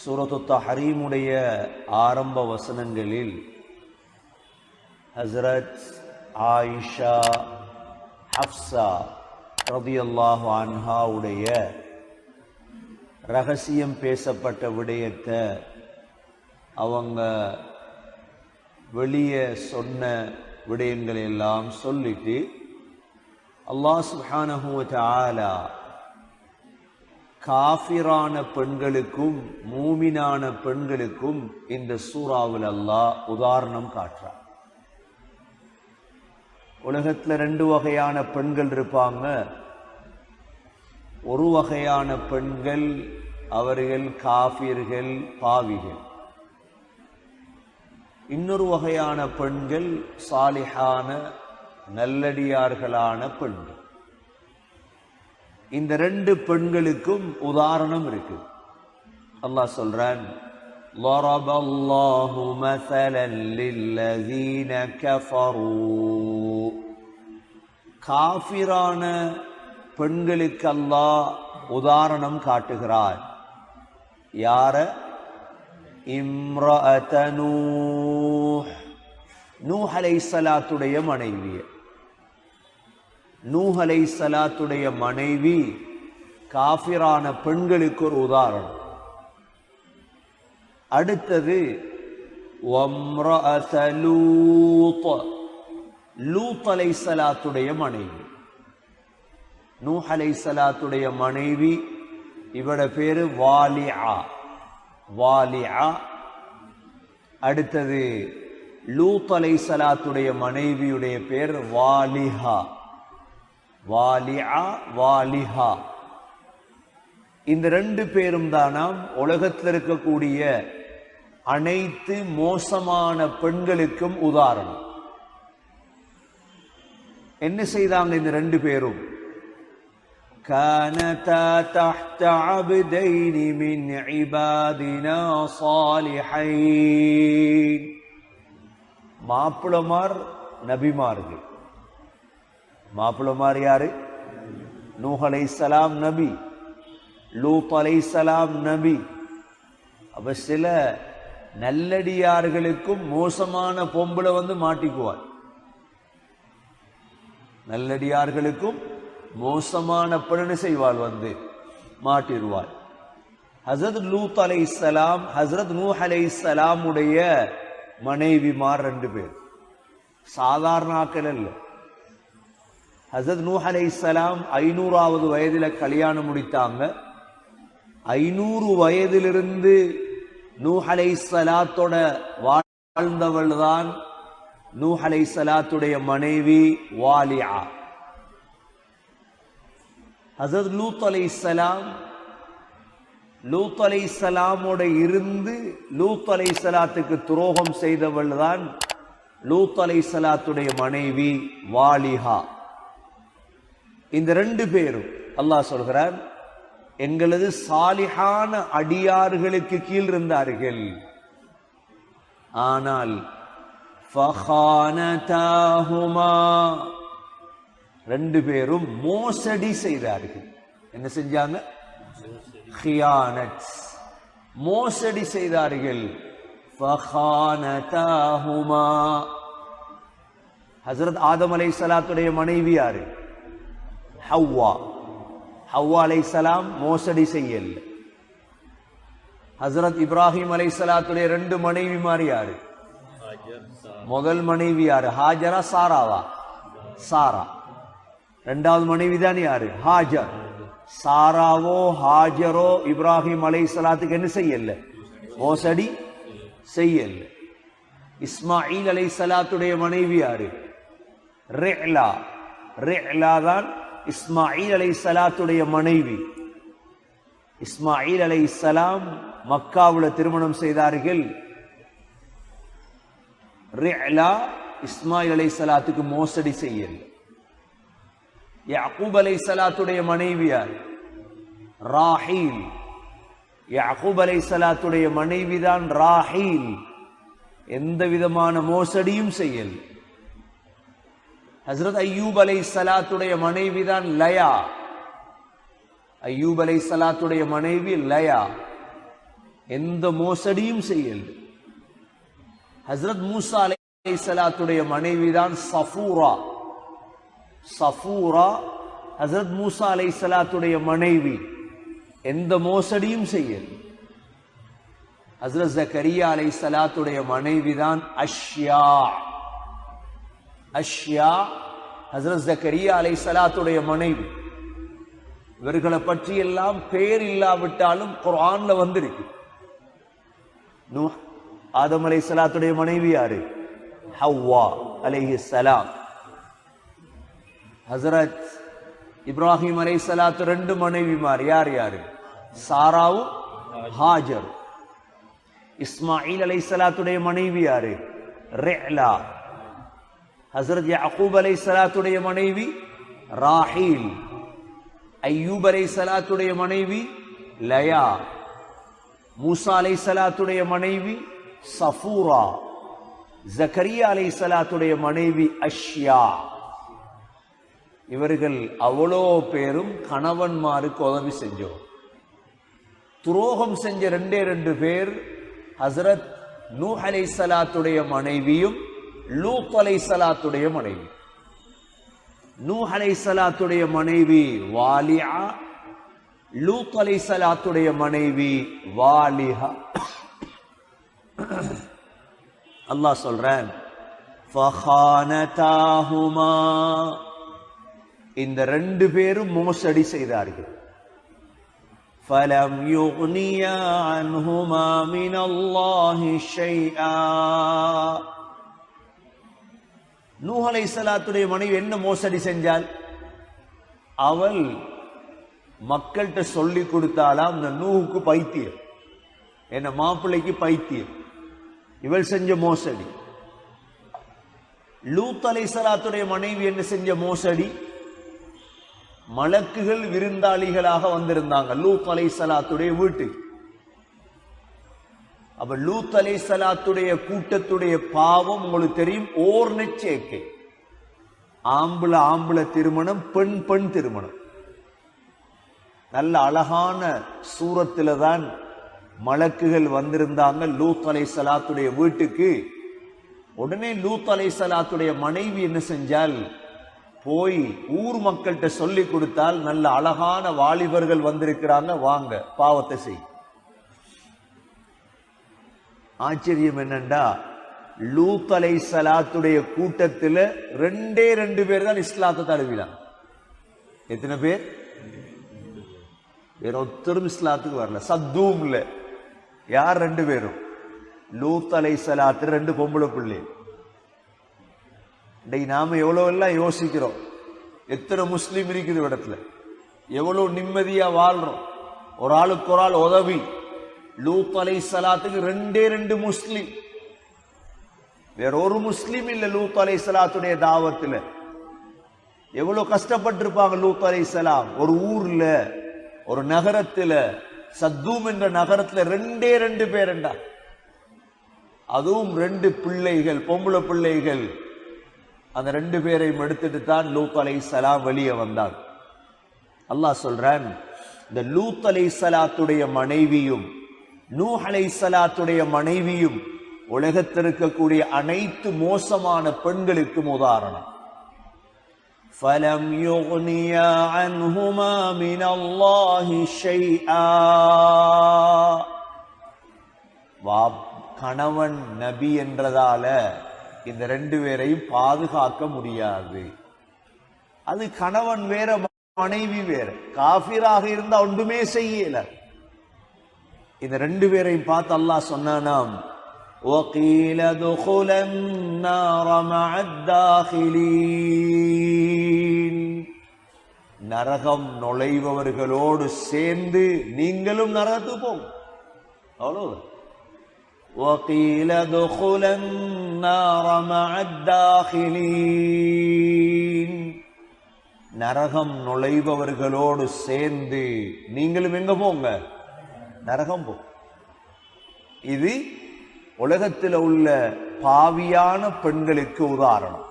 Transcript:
சூரத்து தஹரீமுடைய ஆரம்ப வசனங்களில் ஹஸ்ரத் ஆயிஷா ஹப்ஸா ரலியல்லாஹு அன்ஹா உடைய ரகசியம் பேசப்பட்ட விடயத்தை அவங்க வெளியே சொன்ன விடயங்களை எல்லாம் சொல்லிட்டு அல்லாஹ் சுப்ஹானஹு வ தஆலா காஃபிரான பெண்களுக்கும் மூமினான பெண்களுக்கும் இந்த சூறாவில் அல்லாஹ் உதாரணம் காட்டுறார். உலகத்துல ரெண்டு வகையான பெண்கள் இருப்பாங்க. ஒரு வகையான பெண்கள் அவர்கள் காஃபிர்கள், பாவிகள். இன்னொரு வகையான பெண்கள் சாலிஹான நல்லடியார்களான பெண்கள். இந்த ரெண்டு பெண்களுக்கும் உதாரணம் இருக்கு. அல்லாஹ் சொல்றான், ضرب الله مثلا للذين كفروا. காஃபிரான பெண்களுக்கு அல்லாஹ் உதாரணம் காட்டுகிறார். யார? இம்ரஅத நூஹ், நூஹ் அலைஹிஸ்ஸலாத்துடைய மனைவி. நூஹ் அலைஹிஸ்ஸலாத்துடைய மனைவி காஃபிரான பெண்களுக்கு ஒரு உதாரணம். அடுத்தது வம்ரஅத லூத், லூத் அலைஹிஸ்ஸலாத்துடைய மனைவி. நூஹ் அலைஹிஸ்ஸலாத்துடைய மனைவி, இவட பேரு வாலிஆ. வாலிஆ. அடுத்தது லூத் அலைஹிஸ்ஸலாத்துடைய மனைவியுடைய பேர் வாலிஹா. வாலிஆ, வாலிஹா. இந்த ரெண்டு பேரும் தானாம் உலகத்தில் இருக்கக்கூடிய அனைத்து மோசமான பெண்களுக்கும் உதாரணம். என்ன செய்தாங்க இந்த ரெண்டு பேரும்? كانتا تحت عبدين من عبادنا صالحين. மாப்பிளமார் நபிமார்கள். மாப்பிளமார் யாரு? நூஹ் அலைஹிஸ்ஸலாம் நபி, லூத் அலைஹிஸ்ஸலாம் நபி. அப்ப சில நல்லடியார்களுக்கும் மோசமான பொம்பளை மாட்டிக்குவார். நல்லடியார்களுக்கும் மோசமான பெண்ணு செய்வாள் மாட்டிடுவாள். ஹஸ்ரத் லூத் அலைஹிஸ்ஸலாம், ஹஸ்ரத் நூஹ் அலைஹிஸ்ஸலாம் உடைய மனைவிமார் ரெண்டு பேர். சாதாரண ஆக்கள் அல்ல. ஹஸ்ரத் நூஹ் அலைஹிஸ்ஸலாம் 500வது வயதில கல்யாணம் முடித்தாங்க. 500 வயதிலிருந்து நூஹ் அலைஹிஸ்ஸலாத்தோட வாழ்ந்தவள் தான் நூஹ் அலைஹிஸ்ஸலாத்துடைய மனைவி வாலிஆ. ஹஸ்ரத் லூத் அலைஹிஸ்ஸலாம், லூத் அலைஹிஸ்ஸலாமோட இருந்து லூத் அலைஹிஸ்ஸலாத்துக்கு துரோகம் செய்தவள் தான் லூத் அலைஹிஸ்ஸலாத்துடைய மனைவி வாலிஹா. இந்த ரெண்டு பேரும் அல்லாஹ் சொல்கிறார், எங்களது சாலிஹான அடியார்களுக்கு கீழ் இருந்தார்கள். ஆனால் ஃபகானதாஹுமா, ரெண்டு பேரும் மோசடி செய்தார்கள். என்ன செஞ்சாங்க? கியானத், மோசடி செய்தார்கள். ஃபகானதாஹுமா. ஹஸ்ரத் ஆதம் அலைஹிஸ்ஸலாத்துடைய மனைவி யாரு? ஹவ்வா. ஹவ்வா அலைஹிஸ்ஸலாம் மோசடி செய்யல. ஹஸ்ரத் இப்ராஹிம் அலைஹிஸ்ஸலாத்துடைய ரெண்டு மனைவிமார் யாரு? முதல் மனைவி யாரு? ஹாஜரா, சாராவா? சாரா. இரண்டாவது மனைவி தான் யாரு? ஹாஜர். சாராவோ ஹாஜரோ இப்ராஹிம் அலைஹிஸ்ஸலாத்துக்கு என்ன செய்யல? மோசடி செய்யல. இஸ்மாயில் அலைஹிஸ்ஸலாத்துடைய மனைவி யாரு? ரிஅலா. ரிஅலா தான் இஸ்மாயில் அலைஹிஸ்ஸலாத்துடைய மனைவி. இஸ்மாயில் அலைஹிஸ்ஸலாம் மக்காவுல திருமணம் செய்தார்கள். ரிஅலா இஸ்மாயில் அலைஹிஸ்ஸலாத்துக்கு மோசடி செய்யல. யாக்கூப் அலைஹிஸ்ஸலாத்துடைய மனைவி யார்? ராஹீல். யாக்கூப் அலைஹிஸ்ஸலாத்துடைய மனைவிதான் ராஹீல். எந்த விதமான மோசடியும் செய்யல. ஹஸ்ரத் அய்யூப் அலைஹிஸ்ஸலாத்துடைய மனைவிதான் லயா. அய்யூப் அலைஹிஸ்ஸலாத்துடைய மனைவி லயா. எந்த மோசடியும் செய்யல. ஹஸ்ரத் மூசா அலைஹிஸ்ஸலாத்துடைய மனைவிதான் சஃபூரா. சஃபூரா ஹஸ்ரத் மூசா அலைஹிஸ்ஸலாத்துடைய மனைவி, எந்த மோசடியும் செய்யல. ஹஸ்ரத் ஜக்கரியா அலைஹிஸ்ஸலாத்துடைய மனைவிதான் அஷ்யா. அஷ்யா ஹஸ்ரத் ஜக்கரியா அலைஹிஸ்ஸலாத்துடைய மனைவி. இவர்களை பற்றி எல்லாம் பேர் இல்லாவிட்டாலும் குர்ஆன்ல வந்திருக்கு. நூஹ் ஆதம் அலைஹிஸ்ஸலாத்துடைய மனைவி யாரு? ஹவ்வா அலைஹிஸ்ஸலாம். ஹஸ்ரத் இப்ராஹிம் அலைஹிஸ்ஸலாத்து ரெண்டு மனைவிமார் யார் யாரு? சாராவும் ஹாஜர். இஸ்மாயில் அலைஹிஸ்ஸலாத்துடைய மனைவி யாரு? ரிஅலா. ஹஸ்ரத் யாக்கூப் அலைஹிஸ்ஸலாத்துடைய மனைவி ராஹீல். அய்யூப் அலைஹிஸ்ஸலாத்துடைய மனைவி லயா. மூசா அலைஹிஸ்ஸலாத்துடைய மனைவி சஃபூரா. ஜக்கரியா அலைஹிஸ்ஸலாத்துடைய மனைவி அஷ்யா. இவர்கள் அவ்வளோ பேரும் கணவன்மாருக்கு உதவி செஞ்சோம். துரோகம் செஞ்ச ரெண்டே ரெண்டு பேர் ஹஸ்ரத் நூஹ் அலைஹிஸ்ஸலாத்துடைய மனைவியும் லூத் அலைஹிஸ்ஸலாத்துடைய மனைவி. நூஹ் அலைஹிஸ்ஸலாத்துடைய மனைவி வாலியா, லூத் அலைஹிஸ்ஸலாத்துடைய மனைவி வாலிஹா. அல்லாஹ் சொல்றான், ஃபஹானதாஹுமா, இந்த ரெண்டு பேரும் மோசடி செய்தார்கள். ஃபலம் யுக்னியா அன்ஹுமா மினல்லாஹி ஷைஆ. நூஹ் அலைஹிஸ்ஸலாத்துடைய மனைவி என்ன மோசடி செஞ்சால்? அவள் மக்கள்கிட்ட சொல்லி கொடுத்தாலாம், இந்த நூஹுக்கு பைத்தியம், என்ன மாப்பிள்ளைக்கு பைத்தியம். இவள் செஞ்ச மோசடி. லூத் அலைஹிஸ்ஸலாத்துடைய மனைவி என்ன செஞ்ச மோசடி? மலக்குகள் விருந்தாளிகளாக வந்திருந்தாங்க லூத் அலைஹிஸ்ஸலாத்துடைய வீட்டுக்கு. அப்ப லூத் அலைஹிஸ்ஸலாத்துடைய கூட்டத்துடைய பாவம் உங்களுக்கு தெரியும், ஓர்னச் சேர்க்கை. ஆம்பள ஆம்பள திருமணம், பெண் பெண் திருமணம். நல்ல அழகான சூரத்துல தான் மலக்குகள் வந்திருந்தாங்க லூத் அலைஹிஸ்ஸலாத்துடைய வீட்டுக்கு. உடனே லூத் அலைஹிஸ்ஸலாத்துடைய மனைவி என்ன செஞ்சால், போய் ஊர் மக்கள்கிட்ட சொல்லி கொடுத்தால், நல்ல அழகான வாலிபர்கள் வந்திருக்கிறாங்க, வாங்க பாவத்தை செய். ஆச்சரியம் என்னண்டா, லூத் அலைஹிஸ்ஸலாத்துடைய கூட்டத்தில் ரெண்டே ரெண்டு பேர் தான் இஸ்லாத்தை தழுவினாங்க. எத்தனை பேர்? வேற ஒருத்தரும் இஸ்லாத்துக்கு வரல. சத்தூம்ல யார்? ரெண்டு பேரும். லூத் அலைஹிஸ்ஸலாத்து ரெண்டு பொம்பளை பிள்ளை. நாம எவ்வளவு எல்லாம் யோசிக்கிறோம், எத்தனை முஸ்லீம் இருக்குது இடத்துல, எவ்வளவு நிம்மதியா வாழ்றோம், ஒரு ஆளுக்கு ஒரு ஆள் உதவி. லூத் அலைஹிஸ்ஸலாத்துக்கு ரெண்டே ரெண்டு முஸ்லீம், வேற ஒரு முஸ்லீம் இல்ல. லூத் அலைஹிஸ்ஸலாத்துடைய தாவத்துல எவ்வளவு கஷ்டப்பட்டிருப்பாங்க லூத் அலைஹிஸ்ஸலாம். ஒரு ஊர்ல, ஒரு நகரத்துல, சத்தூம் என்ற நகரத்துல ரெண்டே ரெண்டு பேருண்டா, அதுவும் ரெண்டு பிள்ளைகள், பொம்பளை பிள்ளைகள். அந்த ரெண்டு பேரையும் எடுத்துட்டு தான் லூத் அலைஹிஸ்ஸலாம் வெளியே வந்தார். அல்லாஹ் சொல்றான், இந்த லூத் அலைஹிஸ்ஸலாத்துடைய மனைவியும் நூஹ் அலைஹிஸ்ஸலாத்துடைய மனைவியும் உலகத்தில் இருக்கக்கூடிய அனைத்து மோசமான பெண்களுக்கும் உதாரணம். ஃபலம் யுக்னியா அன்ஹுமா மினல்லாஹி ஷைஆ. கணவன் நபி என்றதால இந்த ரெண்டு பேரையும் பாதுகாக்க முடியாது. அது கணவன் வேற, மனைவி வேற. காஃபிராக இருந்தா ஒன்றுமே செய்யல. இந்த ரெண்டு பேரையும் பார்த்து அல்லாஹ் சொன்னானாம், وَقِيلَ ادْخُلَا النَّارَ مَعَ الدَّاخِلِينَ. நரகம் நுழைபவர்களோடு சேர்ந்து நீங்களும் நரகத்துக்கு போங்க. அவ்வளவு. وَقِيلَ ادْخُلَا النَّارَ مَعَ الدَّاخِلِينَ. நரகம் நுழைபவர்களோடு சேர்ந்து நீங்களும் எங்க போங்க? நரகம் போ. இது உலகத்தில் உள்ள பாவியான பெண்களுக்கு உதாரணம்.